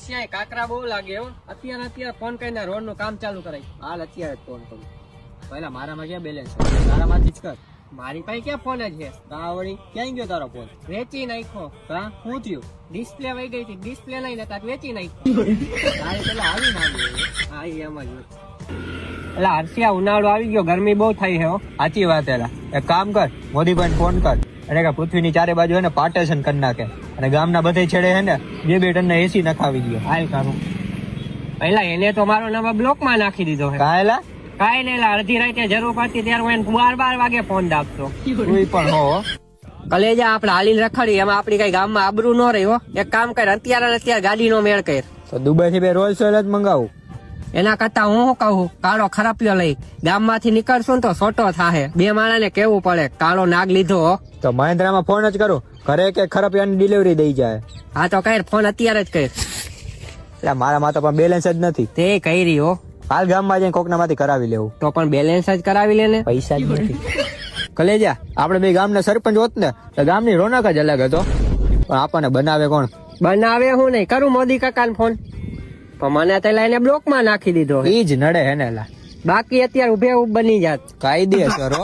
ત્યાં કાકરા બહુ લાગે હો. અત્યારે ફોન કરીને રોડ નું કામ ચાલુ કરાય. હાલ અત્યારે જ ફોન કરું. પહેલા મારામાં ક્યાં બેલેન્સ છે? તારામાંથી જ કર. મારી પાસે ક્યાં ફોન જ છે? વળી ક્યાં ગયો તારો ફોન? વેચી નાખ્યો. શું થયું? ડિસ્પ્લે વહી ગઈ હતી. ડિસ્પ્લે લઈને તાર વેચી નાખ્યો. તારે પેલા આવી ના આવ્યું. હા એમ જ. એટલે હર્ષિયા ઉનાળો આવી ગયો, ગરમી બહુ થઈ છે. સાચી વાત. એલા એક કામ કર, મોદીભાઈ ફોન કર અને કે પૃથ્વીની ચારે બાજુ હે ને પાર્ટેશન કરી નાખે અને ગામના બધે છેડે હે ને 2 ટન એસી નખાવી દો. હાલ કરું. પહેલા એને તો મારો નંબર બ્લોક માં નાખી દીધો છે. કાયલા કાઈ નહીં, અડધી રાતે જરૂર પડતી ત્યારે હું એને 12 વાગે ફોન દાબતો. તું પણ હો. કલેજા આપડે હાલીને રખડી, એમાં આપડી કઈ ગામમાં આબરૂ ન રહ્યો. એક કામ કર, અત્યારે ગાડી નો મેળ કર. તો દુબઈ થી 2 રોલ્સ રોયલ જ મંગાવું. એના કરતા હું શું કહું, કાળો ખરાપિયો લઈ ગામ માંથી નીકળશું ને તો સોટો થાહે. 2 માણસ ને કેવું પડે કાળો નાગ લીધો. તો મહેન્દ્રામાં ફોન જ કરું, ઘરે કે ખરાપિયાની ડિલિવરી દઈ જાય. હા તો કર ફોન, અત્યારે જ કર. એટલે મારામાં તો પણ બેલેન્સ જ નથી. તે કઈ રહ્યો? હાલ ગામમાં જઈને કોકના માંથી કરાવી લેવું. તો પણ બેલેન્સ જ કરાવી લે ને. પૈસા જ નથી. કલેજા આપડે 2 ગામના સરપંચ હોત ને તો ગામની રોનક જ અલગ હતો. પણ આપણને બનાવે કોણ? બનાવે હું નહીં કરું મોદી કાકાને ફોન, પણ મને તો લઈને બ્લોક માં નાખી દીધો. ઈ જ નડે હે ને. બાકી અત્યારે ઉભે બની જાત. કાયદેસર હો.